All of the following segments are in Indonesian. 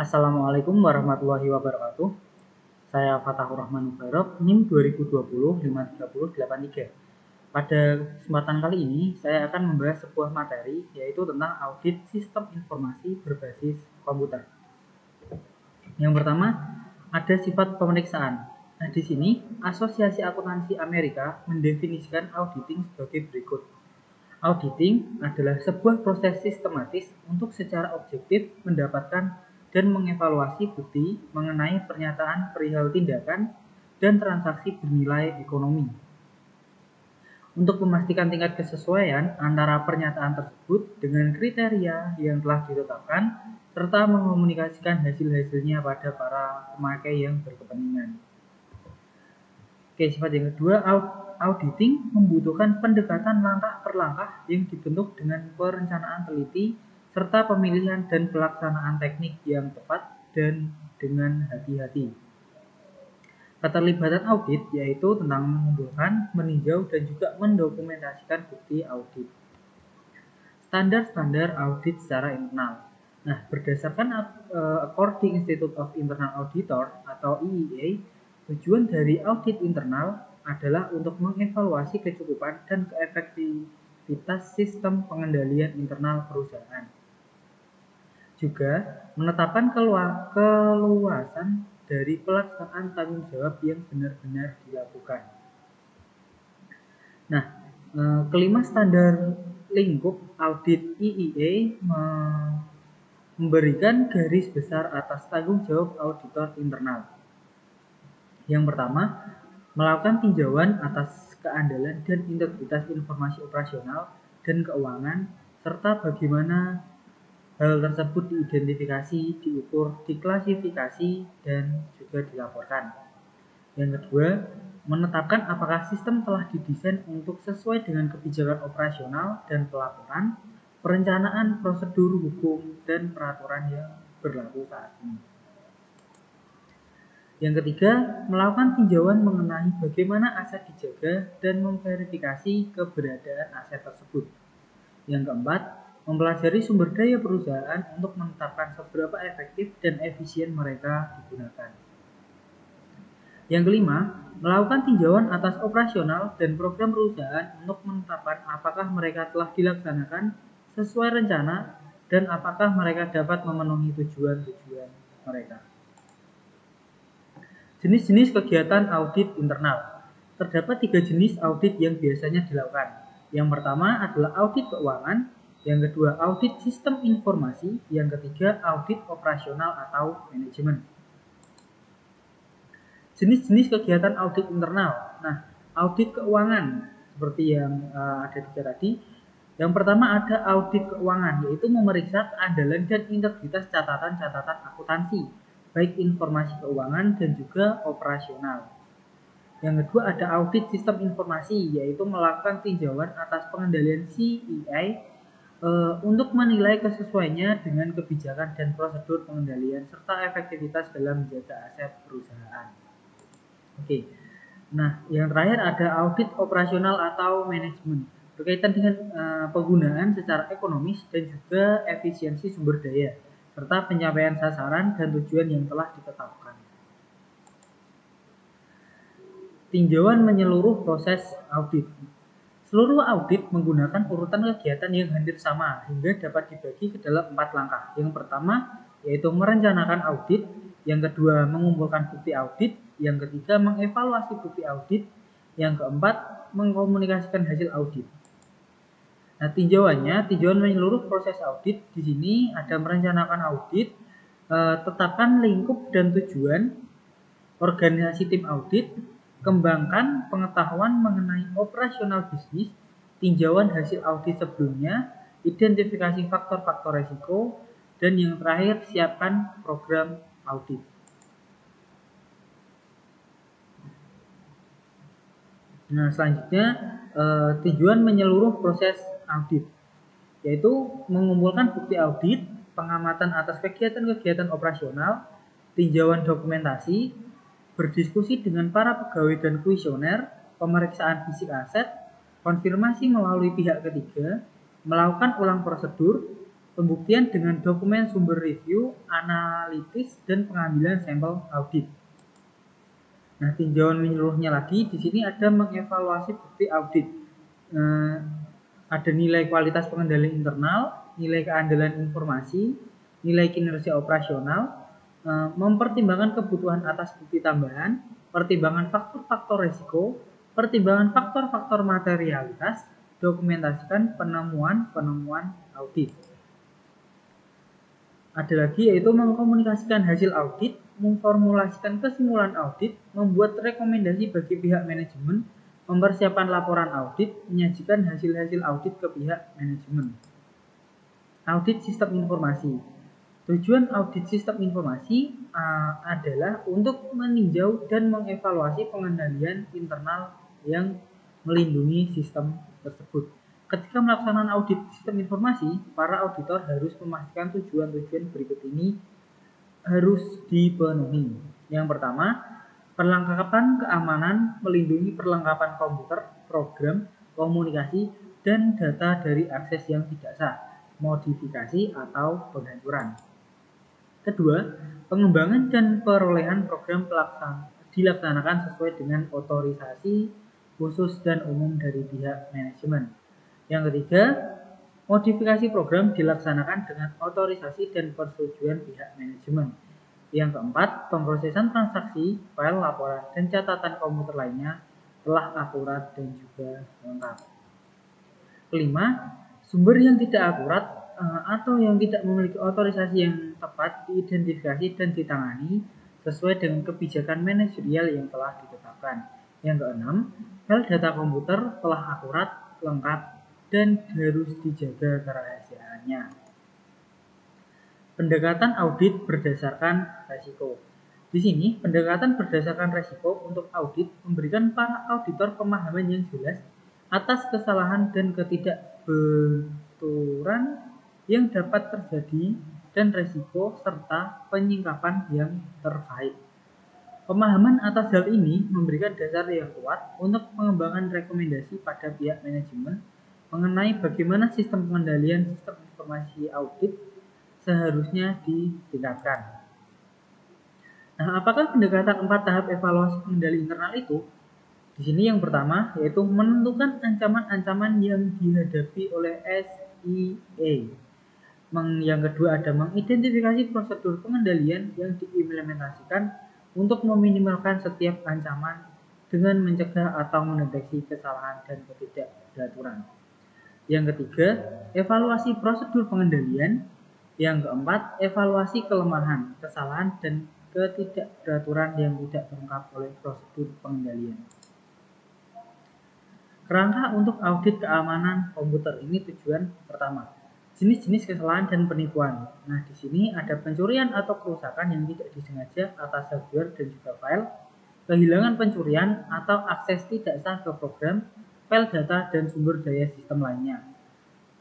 Assalamualaikum warahmatullahi wabarakatuh. Saya Fatahur Rahman Mubarok, NIM 2020-53083. Pada kesempatan kali ini, saya akan membahas sebuah materi, yaitu tentang audit sistem informasi berbasis komputer. Yang pertama, ada sifat pemeriksaan. Nah, di sini, Asosiasi Akuntansi Amerika mendefinisikan auditing sebagai berikut. Auditing adalah sebuah proses sistematis untuk secara objektif mendapatkan dan mengevaluasi bukti mengenai pernyataan perihal tindakan dan transaksi bernilai ekonomi. Untuk memastikan tingkat kesesuaian antara pernyataan tersebut dengan kriteria yang telah ditetapkan, serta mengomunikasikan hasil-hasilnya pada para pemakai yang berkepentingan. Oke, sifat yang kedua, auditing membutuhkan pendekatan langkah per langkah yang dibentuk dengan perencanaan teliti serta pemilihan dan pelaksanaan teknik yang tepat dan dengan hati-hati. Keterlibatan audit yaitu tentang mengumpulkan, meninjau, dan juga mendokumentasikan bukti audit. Standar-standar audit secara internal. Nah, berdasarkan According Institute of Internal Auditor atau IIA, tujuan dari audit internal adalah untuk mengevaluasi kecukupan dan keefektivitas sistem pengendalian internal perusahaan. Juga menetapkan keluasan dari pelaksanaan tanggung jawab yang benar-benar dilakukan. Nah, kelima standar lingkup audit IIA memberikan garis besar atas tanggung jawab auditor internal. Yang pertama, melakukan tinjauan atas keandalan dan integritas informasi operasional dan keuangan, serta bagaimana hal tersebut diidentifikasi, diukur, diklasifikasi, dan juga dilaporkan. Yang kedua, menetapkan apakah sistem telah didesain untuk sesuai dengan kebijakan operasional dan pelaporan, perencanaan prosedur hukum, dan peraturan yang berlaku saat ini. Yang ketiga, melakukan tinjauan mengenai bagaimana aset dijaga dan memverifikasi keberadaan aset tersebut. Yang keempat, mempelajari sumber daya perusahaan untuk menetapkan seberapa efektif dan efisien mereka digunakan. Yang kelima, melakukan tinjauan atas operasional dan program perusahaan untuk menetapkan apakah mereka telah dilaksanakan sesuai rencana dan apakah mereka dapat memenuhi tujuan-tujuan mereka. Jenis-jenis kegiatan audit internal. Terdapat 3 jenis audit yang biasanya dilakukan. Yang pertama adalah audit keuangan, yang kedua audit sistem informasi, yang ketiga audit operasional atau manajemen. Jenis-jenis kegiatan audit internal. Nah, audit keuangan seperti yang ada 3 tadi. Yang pertama ada audit keuangan, yaitu memeriksa keandalan dan integritas catatan-catatan akuntansi, baik informasi keuangan dan juga operasional. Yang kedua ada audit sistem informasi, yaitu melakukan tinjauan atas pengendalian CEI untuk menilai kesesuaiannya dengan kebijakan dan prosedur pengendalian serta efektivitas dalam menjaga aset perusahaan. Oke. Nah, yang terakhir ada audit operasional atau manajemen, berkaitan dengan penggunaan secara ekonomis dan juga efisiensi sumber daya, serta pencapaian sasaran dan tujuan yang telah ditetapkan. Tinjauan menyeluruh proses audit. Seluruh audit menggunakan urutan kegiatan yang hampir sama hingga dapat dibagi ke dalam 4 langkah. Yang pertama yaitu merencanakan audit, yang kedua mengumpulkan bukti audit, yang ketiga mengevaluasi bukti audit, yang keempat mengkomunikasikan hasil audit. Nah, tinjauan menyeluruh proses audit. Di sini ada merencanakan audit, tetapkan lingkup dan tujuan, organisasi tim audit, kembangkan pengetahuan mengenai operasional bisnis, tinjauan hasil audit sebelumnya, identifikasi faktor-faktor resiko, dan yang terakhir siapkan program audit. Nah, selanjutnya tujuan menyeluruh proses audit, yaitu mengumpulkan bukti audit, pengamatan atas kegiatan-kegiatan operasional, tinjauan dokumentasi, berdiskusi dengan para pegawai dan kuesioner, pemeriksaan fisik aset, konfirmasi melalui pihak ketiga, melakukan ulang prosedur, pembuktian dengan dokumen sumber review, analitis, dan pengambilan sampel audit. Nah, tinjauan menyeluruhnya lagi, di sini ada mengevaluasi bukti audit. Ada nilai kualitas pengendalian internal, nilai keandalan informasi, nilai kinerja operasional, mempertimbangkan kebutuhan atas bukti tambahan, pertimbangan faktor-faktor risiko, pertimbangan faktor-faktor materialitas, dokumentasikan penemuan audit. Ada lagi yaitu mengkomunikasikan hasil audit, memformulasikan kesimpulan audit, membuat rekomendasi bagi pihak manajemen, mempersiapkan laporan audit, menyajikan hasil-hasil audit ke pihak manajemen. Audit sistem informasi. Tujuan audit sistem informasi adalah untuk meninjau dan mengevaluasi pengendalian internal yang melindungi sistem tersebut. Ketika melaksanakan audit sistem informasi, para auditor harus memastikan tujuan-tujuan berikut ini harus dipenuhi. Yang pertama, perlengkapan keamanan melindungi perlengkapan komputer, program, komunikasi, dan data dari akses yang tidak sah, modifikasi, atau penghancuran. Kedua, pengembangan dan perolehan program dilaksanakan sesuai dengan otorisasi khusus dan umum dari pihak manajemen. Yang ketiga, modifikasi program dilaksanakan dengan otorisasi dan persetujuan pihak manajemen. Yang keempat, pemrosesan transaksi, file, laporan, dan catatan komputer lainnya telah akurat dan juga lengkap. Kelima, sumber yang tidak akurat atau yang tidak memiliki otorisasi yang tepat diidentifikasi dan ditangani sesuai dengan kebijakan manajerial yang telah ditetapkan. Yang keenam, file data komputer telah akurat, lengkap, dan harus dijaga kerahasiaannya. Pendekatan audit berdasarkan resiko. Di sini, pendekatan berdasarkan resiko untuk audit memberikan para auditor pemahaman yang jelas atas kesalahan dan ketidakbenturan yang dapat terjadi dan resiko serta penyingkapan yang terkait. Pemahaman atas hal ini memberikan dasar yang kuat untuk pengembangan rekomendasi pada pihak manajemen mengenai bagaimana sistem pengendalian sistem informasi audit seharusnya ditingkatkan. Nah, apakah pendekatan 4 tahap evaluasi pengendali internal itu? Di sini yang pertama yaitu menentukan ancaman-ancaman yang dihadapi oleh SIA. Yang kedua ada mengidentifikasi prosedur pengendalian yang diimplementasikan untuk meminimalkan setiap ancaman dengan mencegah atau mendeteksi kesalahan dan ketidakberaturan. Yang ketiga, evaluasi prosedur pengendalian. Yang keempat, evaluasi kelemahan, kesalahan, dan ketidakberaturan yang tidak terungkap oleh prosedur pengendalian. Kerangka untuk audit keamanan komputer ini tujuan pertama, jenis-jenis kesalahan dan penipuan. Nah, di sini ada pencurian atau kerusakan yang tidak disengaja atas hardware dan juga file, kehilangan pencurian atau akses tidak sah ke program, file data, dan sumber daya sistem lainnya.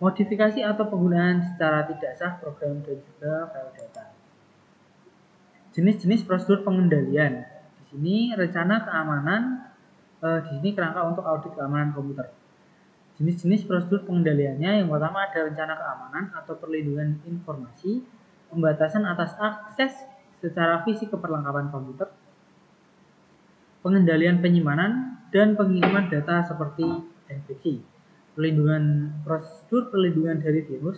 Modifikasi atau penggunaan secara tidak sah program dan juga file data. Jenis-jenis prosedur pengendalian. Di sini rencana keamanan, di sini kerangka untuk audit keamanan komputer. Jenis-jenis prosedur pengendaliannya yang pertama ada rencana keamanan atau perlindungan informasi, pembatasan atas akses secara fisik ke perlengkapan komputer, pengendalian penyimpanan dan pengiriman data seperti enkripsi. Prosedur perlindungan dari virus,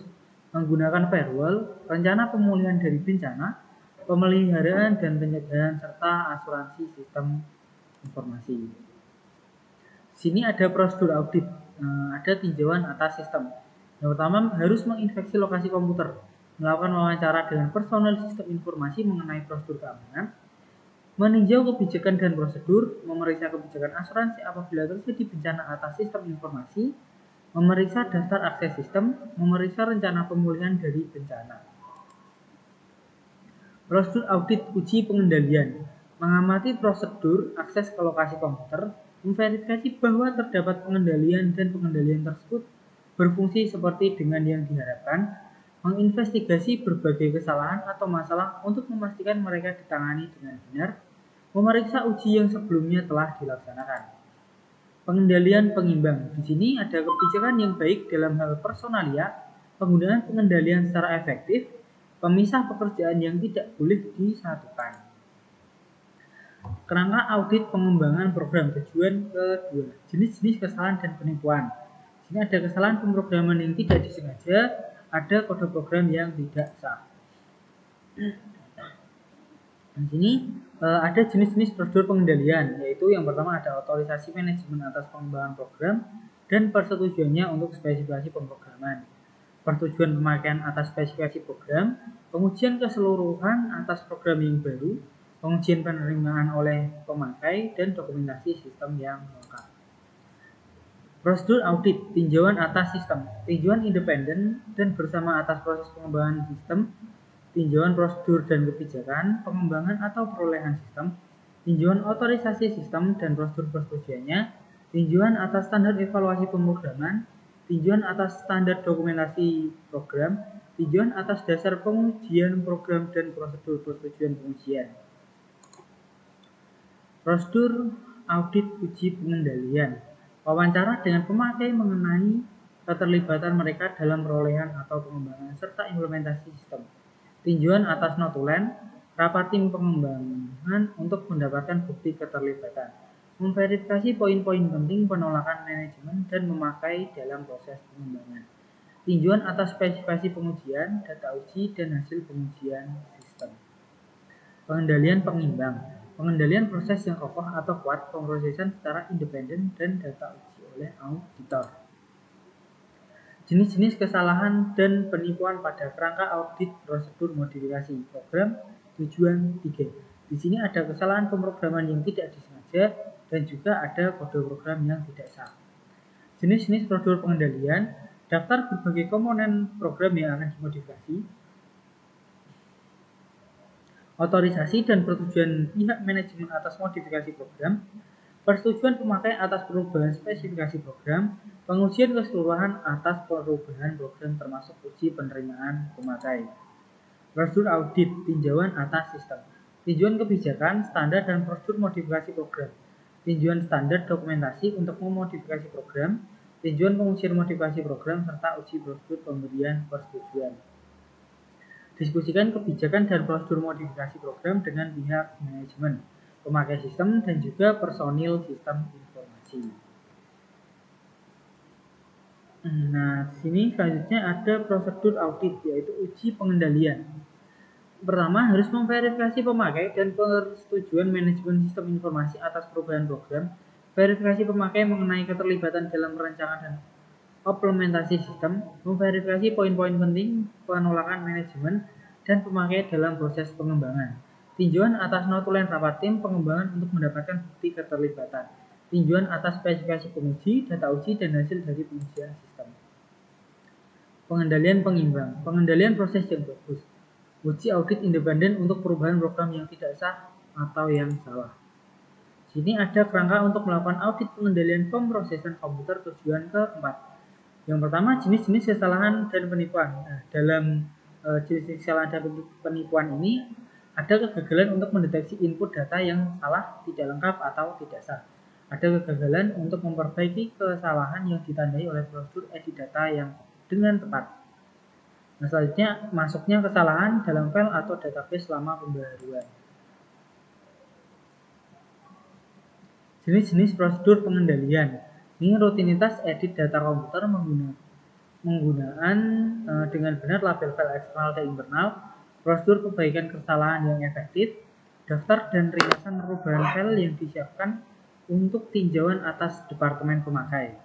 menggunakan firewall, rencana pemulihan dari bencana, pemeliharaan dan pencegahan serta asuransi sistem informasi. Sini ada prosedur audit, ada tinjauan atas sistem. Yang pertama harus menginspeksi lokasi komputer, melakukan wawancara dengan personel sistem informasi mengenai prosedur keamanan, meninjau kebijakan dan prosedur, memeriksa kebijakan asuransi apabila terjadi bencana atas sistem informasi, memeriksa daftar akses sistem, memeriksa rencana pemulihan dari bencana. Prosedur audit uji pengendalian, mengamati prosedur akses ke lokasi komputer, memverifikasi bahwa terdapat pengendalian dan pengendalian tersebut berfungsi seperti dengan yang diharapkan, menginvestigasi berbagai kesalahan atau masalah untuk memastikan mereka ditangani dengan benar, memeriksa uji yang sebelumnya telah dilaksanakan. Pengendalian pengimbang. Di sini ada kebijakan yang baik dalam hal personalia, penggunaan pengendalian secara efektif, pemisah pekerjaan yang tidak boleh disatukan. Kerangka audit pengembangan program. Tujuan kedua, jenis-jenis kesalahan dan penipuan. Di sini ada kesalahan pemrograman yang tidak disengaja, ada kode program yang tidak sah. Di sini ada jenis-jenis prosedur pengendalian, yaitu yang pertama ada otorisasi manajemen atas pengembangan program dan persetujuannya untuk spesifikasi pemrograman, persetujuan pemakaian atas spesifikasi program, pengujian keseluruhan atas program yang baru, pengujian penerimaan oleh pemakai, dan dokumentasi sistem yang lengkap. Prosedur audit, tinjauan atas sistem, tinjauan independen dan bersama atas proses pengembangan sistem, tinjauan prosedur dan kebijakan, pengembangan atau perolehan sistem, tinjauan otorisasi sistem dan prosedur persetujuannya, tinjauan atas standar evaluasi pemrograman, tinjauan atas standar dokumentasi program, tinjauan atas dasar pengujian program dan prosedur persetujuan pengujian. Prosedur audit uji pengendalian, wawancara dengan pemakai mengenai keterlibatan mereka dalam perolehan atau pengembangan serta implementasi sistem. Tinjauan atas notulen, rapat tim pengembangan untuk mendapatkan bukti keterlibatan. Memverifikasi poin-poin penting penolakan manajemen dan memakai dalam proses pengembangan. Tinjauan atas spesifikasi pengujian, data uji, dan hasil pengujian sistem. Pengendalian pengimbang, pengendalian proses yang kokoh atau kuat, pemrosesan secara independen, dan data uji oleh auditor. Jenis-jenis kesalahan dan penipuan pada kerangka audit prosedur modifikasi program. Tujuan 3. Di sini ada kesalahan pemrograman yang tidak disengaja dan juga ada kode program yang tidak sah. Jenis-jenis prosedur pengendalian, daftar berbagai komponen program yang akan dimodifikasi, otorisasi dan persetujuan pihak manajemen atas modifikasi program, persetujuan pemakai atas perubahan spesifikasi program, pengujian keseluruhan atas perubahan program termasuk uji penerimaan pemakai. Prosedur audit, tinjauan atas sistem, tinjauan kebijakan, standar dan prosedur modifikasi program, tinjauan standar dokumentasi untuk memodifikasi program, tinjauan pengujian modifikasi program, serta uji prosedur pemberian persetujuan. Diskusikan kebijakan dan prosedur modifikasi program dengan pihak manajemen, pemakai sistem, dan juga personil sistem informasi. Nah, di sini selanjutnya ada prosedur audit, yaitu uji pengendalian. Pertama, harus memverifikasi pemakai dan persetujuan manajemen sistem informasi atas perubahan program, verifikasi pemakai mengenai keterlibatan dalam perencanaan dan implementasi sistem, memverifikasi poin-poin penting penolakan manajemen dan pemakai dalam proses pengembangan, tinjauan atas notulen rapat tim pengembangan untuk mendapatkan bukti keterlibatan, tinjauan atas spesifikasi penguji, data uji, dan hasil dari pengujian sistem. Pengendalian pengimbang, pengendalian proses yang bagus, uji audit independen untuk perubahan program yang tidak sah atau yang salah. Sini ada kerangka untuk melakukan audit pengendalian pemrosesan komputer. Tujuan keempat. Yang pertama, jenis-jenis kesalahan dan penipuan. Nah, dalam jenis kesalahan dan penipuan ini ada kegagalan untuk mendeteksi input data yang salah, tidak lengkap, atau tidak sah. Ada kegagalan untuk memperbaiki kesalahan yang ditandai oleh prosedur edit data yang dengan tepat. Nah, selanjutnya masuknya kesalahan dalam file atau database selama pembaruan. Jenis-jenis prosedur pengendalian. Ini rutinitas edit data komputer menggunakan dengan benar label file eksternal dan internal, prosedur perbaikan kesalahan yang efektif, daftar dan ringkasan perubahan file yang disiapkan untuk tinjauan atas departemen pemakai.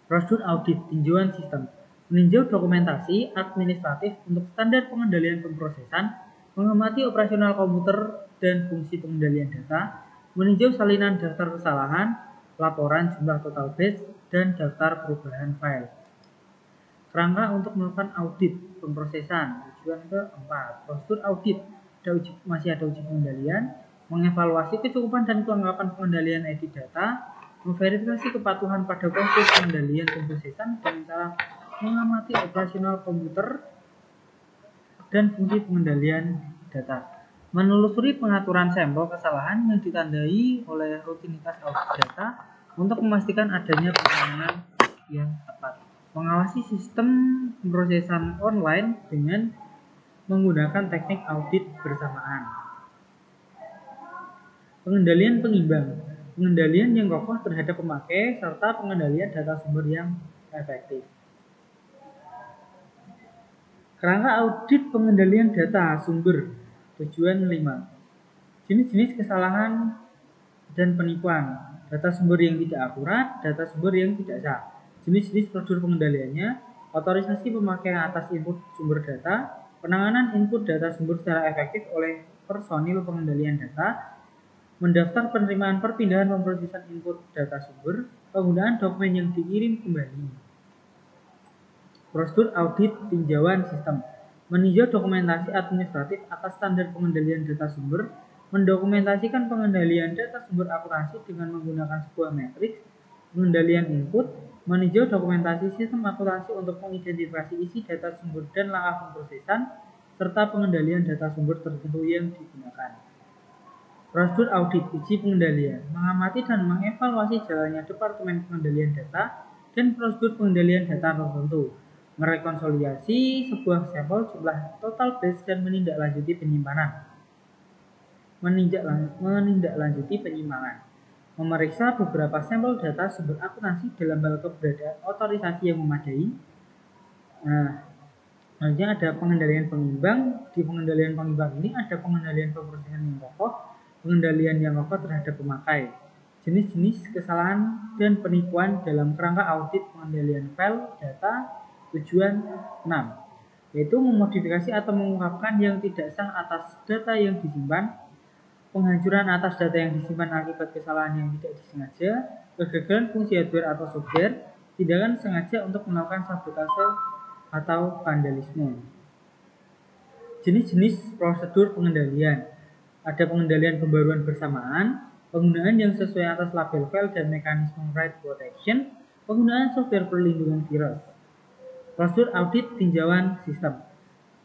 Prosedur audit, tinjauan sistem, meninjau dokumentasi administratif untuk standar pengendalian pemrosesan, mengamati operasional komputer dan fungsi pengendalian data, meninjau salinan daftar kesalahan, laporan jumlah total batch, dan daftar perubahan file. Kerangka untuk melakukan audit pemrosesan. Tujuan keempat, prosedur audit, masih ada uji pengendalian, mengevaluasi kecukupan dan kelengkapan pengendalian edit data, memverifikasi kepatuhan pada proses pengendalian pemrosesan dengan cara mengamati operasional komputer dan fungsi pengendalian data, menelusuri pengaturan sampel kesalahan yang ditandai oleh rutinitas audit data untuk memastikan adanya penanganan yang tepat. mengawasi sistem pemrosesan online dengan menggunakan teknik audit bersamaan. Pengendalian pengimbang, pengendalian yang kokoh terhadap pemakai, serta pengendalian data sumber yang efektif. Kerangka audit pengendalian data sumber. Tujuan 5. Jenis-jenis kesalahan dan penipuan. Data sumber yang tidak akurat, data sumber yang tidak sah. Jenis-jenis prosedur pengendaliannya, otorisasi pemakaian atas input sumber data, penanganan input data sumber secara efektif oleh personil pengendalian data, mendaftar penerimaan perpindahan pemrosesan input data sumber, penggunaan dokumen yang dikirim kembali. Prosedur audit tinjauan sistem, meninjau dokumentasi administratif atas standar pengendalian data sumber, mendokumentasikan pengendalian data sumber akurasi dengan menggunakan sebuah matriks, pengendalian input, meninjau dokumentasi sistem akurasi untuk mengidentifikasi isi data sumber dan langkah pemrosesan, serta pengendalian data sumber tertentu yang digunakan. Prosedur audit uji pengendalian, mengamati dan mengevaluasi jalannya Departemen Pengendalian Data dan prosedur pengendalian data tertentu, merekonsiliasi sebuah sampel jumlah total base dan menindaklanjuti penyimpangan. Menindaklanjuti penyimpangan. Memeriksa beberapa sampel data sumber akuntansi dalam hal keberadaan otorisasi yang memadai. Selanjutnya ada pengendalian pengimbang. Di pengendalian pengimbang ini ada pengendalian pemrosesan yang kokoh, pengendalian yang kokoh terhadap pemakai, jenis-jenis kesalahan dan penipuan dalam kerangka audit pengendalian file data. Tujuan 6, yaitu memodifikasi atau mengungkapkan yang tidak sah atas data yang disimpan, penghancuran atas data yang disimpan akibat kesalahan yang tidak disengaja, kegagalan fungsi hardware atau software, tindakan sengaja untuk melakukan sabotase atau vandalisme. Jenis-jenis prosedur pengendalian. Ada pengendalian pembaruan bersamaan, penggunaan yang sesuai atas label file dan mekanisme write protection, penggunaan software perlindungan virus. Prosedur audit tinjauan sistem.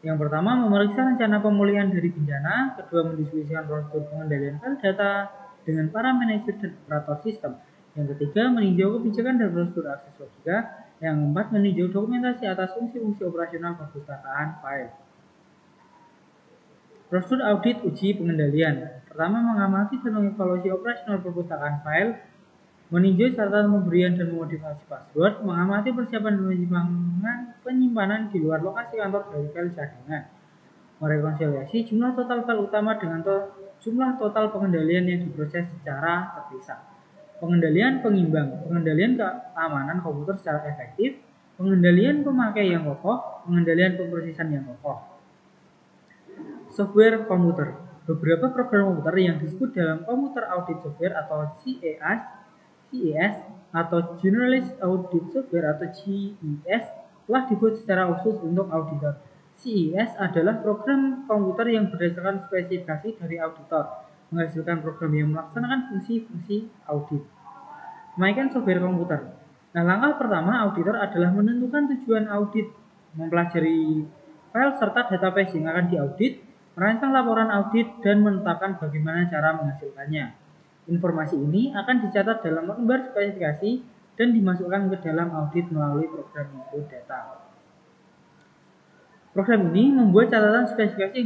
Yang pertama, memeriksa rencana pemulihan dari bencana. Kedua, mendiskusikan prosedur pengendalian file data dengan para manajer dan operator sistem. Yang ketiga, meninjau kebijakan dan prosedur akses logika. Yang keempat, meninjau dokumentasi atas fungsi-fungsi operasional perpustakaan file. Prosedur audit uji pengendalian. Pertama, mengamati dan mengevaluasi operasional perpustakaan file, meninjau serta pemberian dan memodifikasi password, mengamati persiapan dan penyimpanan di luar lokasi kantor dari file cadangan, merekonsiliasi jumlah total file utama dengan jumlah total pengendalian yang diproses secara terpisah. Pengendalian pengimbang, pengendalian keamanan komputer secara efektif, pengendalian pemakai yang kokoh, pengendalian pemrosesan yang kokoh. Software komputer. Beberapa program komputer yang disebut dalam Computer Audit Software atau CES atau Generalist Audit Software atau GES telah dibuat secara khusus untuk auditor. CES adalah program komputer yang berdasarkan spesifikasi dari auditor, menghasilkan program yang melaksanakan fungsi-fungsi audit. Perbaikan software komputer. Nah, langkah pertama auditor adalah menentukan tujuan audit, mempelajari file serta database yang akan diaudit, merancang laporan audit, dan menetapkan bagaimana cara menghasilkannya. Informasi ini akan dicatat dalam lembar spesifikasi dan dimasukkan ke dalam audit melalui program input data. Program ini membuat catatan spesifikasi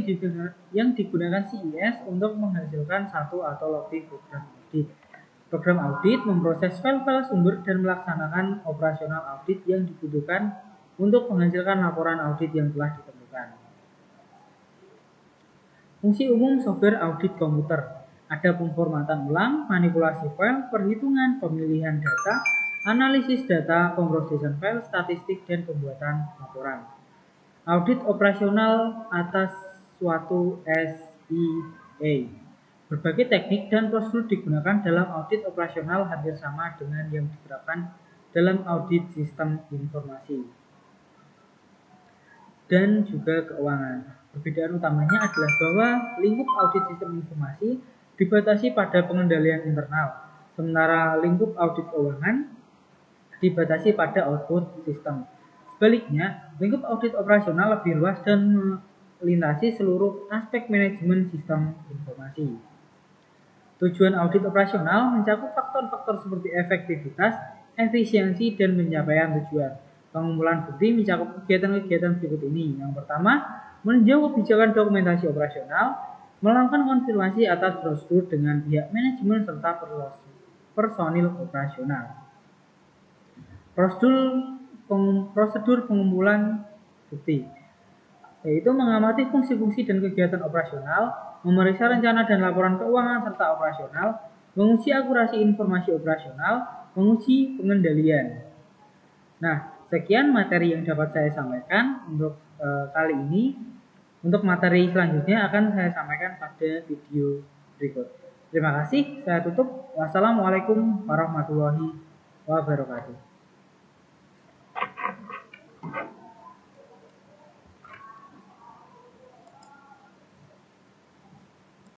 yang digunakan CES untuk menghasilkan satu atau lebih program audit. Program audit memproses file-file sumber dan melaksanakan operasional audit yang dibutuhkan untuk menghasilkan laporan audit yang telah ditentukan. Fungsi umum software audit komputer. Ada pemformatan ulang, manipulasi file, perhitungan, pemilihan data, analisis data, pemrosesan file, statistik, dan pembuatan laporan. Audit operasional atas suatu SIA. Berbagai teknik dan prosedur digunakan dalam audit operasional hampir sama dengan yang diterapkan dalam audit sistem informasi dan juga keuangan. Perbedaan utamanya adalah bahwa lingkup audit sistem informasi dibatasi pada pengendalian internal, sementara lingkup audit keuangan dibatasi pada output sistem. Sebaliknya, lingkup audit operasional lebih luas dan melintasi seluruh aspek manajemen sistem informasi. Tujuan audit operasional mencakup faktor-faktor seperti efektivitas, efisiensi, dan pencapaian tujuan. Pengumpulan bukti mencakup kegiatan-kegiatan berikut ini. Yang pertama, meninjau kebijakan dokumentasi operasional, melakukan konfirmasi atas prosedur dengan pihak manajemen serta personil operasional. Prosedur pengumpulan bukti, yaitu mengamati fungsi-fungsi dan kegiatan operasional, memeriksa rencana dan laporan keuangan serta operasional, menguji akurasi informasi operasional, menguji pengendalian. Nah, sekian materi yang dapat saya sampaikan untuk kali ini. Untuk materi selanjutnya akan saya sampaikan pada video berikut. Terima kasih, saya tutup. Wassalamualaikum warahmatullahi wabarakatuh.